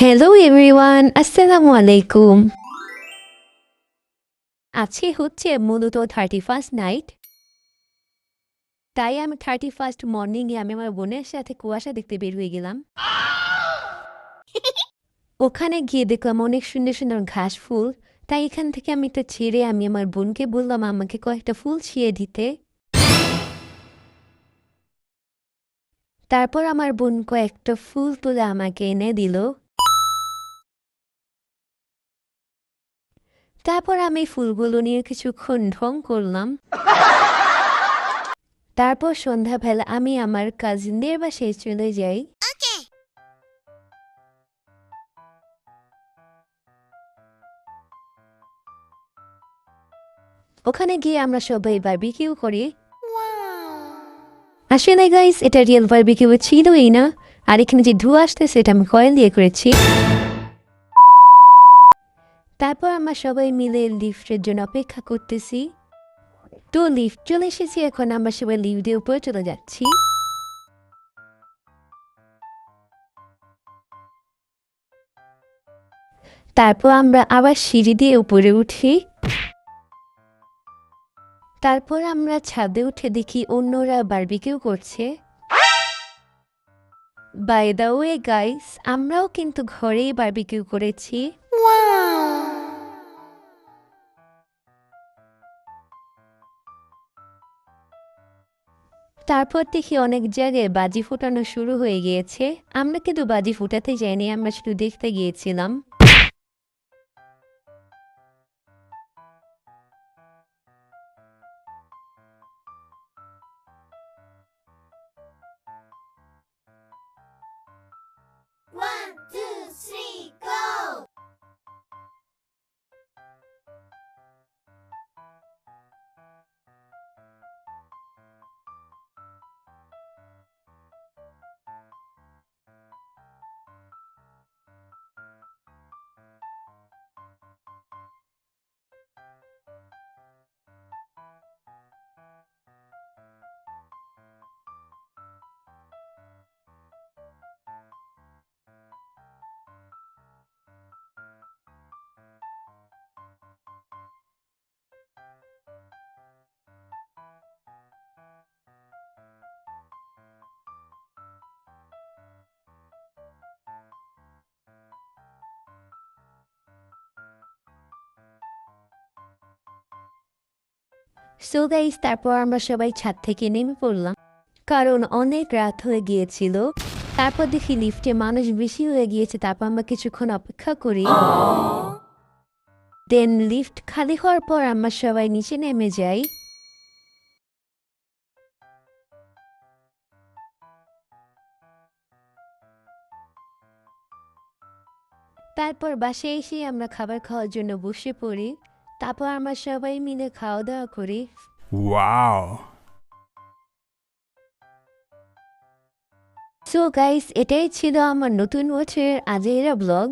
Hello everyone, আসসালামু আলাইকুম। আজকে হচ্ছে মূলত 31st নাইট। তাই আমি 31st মর্নিংয়ে আমি আমার বোনের সাথে কুয়াশা দেখতে বের হয়ে গেলাম। ওখানে গিয়ে দেখলাম অনেক সুন্দর সুন্দর ঘাস ফুল। তাই এখান থেকে আমি এটা ছেড়ে আমি আমার বোনকে বললাম আমাকে কয়েকটা ফুল ছিঁড়ে দিতে। তারপর আমার বোন কয়েকটা ফুল তুলে আমাকে এনে দিল। তারপর আমি ফুলগুলো নিয়ে কিছুক্ষণ ঢং করলাম। তারপর সন্ধ্যাবেলা আমি আমার কাজিনদের বাসায় চলে যাই। ওখানে গিয়ে আমরা সবাই বারবিকিউ করি। আসলে গাইস, এটা রিয়েল বারবিকিউ ছিলই না। আর এখানে যে ধোঁয়া আসতেছে এটা আমি কয়েল দিয়ে করেছি। তারপর আমরা সবাই মিলে লিফটের জন্য অপেক্ষা করতেছি। তো লিফট চলে এসেছি, এখন আমরা সবাই লিফট দিয়ে উপরে চলে যাচ্ছি। তারপর আমরা আবার সিঁড়ি দিয়ে উপরে উঠি। তারপর আমরা ছাদে উঠে দেখি অন্যরা বারবিকিউ করছে। বাই দ্য ওয়ে গাইস, আমরাও কিন্তু ঘরেই বারবিকিউ করেছি। তারপর দেখি অনেক জায়গায় বাজি ফোটানো শুরু হয়ে গিয়েছে। আমরা কিন্তু বাজি ফোটাতে যাইনি, আমরা শুধু দেখতে গিয়েছিলাম। One, two, three, go! So guys, তারপর আমরা সবাই ছাদ থেকে নেমে পড়লাম, কারণ অনেক রাত হয়ে গিয়েছিল। তারপর দেখি লিফটে মানুষ বেশি হয়ে গিয়েছে। তারপর আমরা কিছুক্ষণ অপেক্ষা করি। দেন লিফট খালি হওয়ার পর আমরা সবাই নিচে নেমে যাই। তারপর বাসায় এসে আমরা খাবার খাওয়ার জন্য বসে পড়ি। তারপর আমরা সবাই মিলে খাওয়া দাওয়া করি। Wow. সো গাইস, এটাই ছিল আমার নতুন বছরের আজেরা ব্লগ।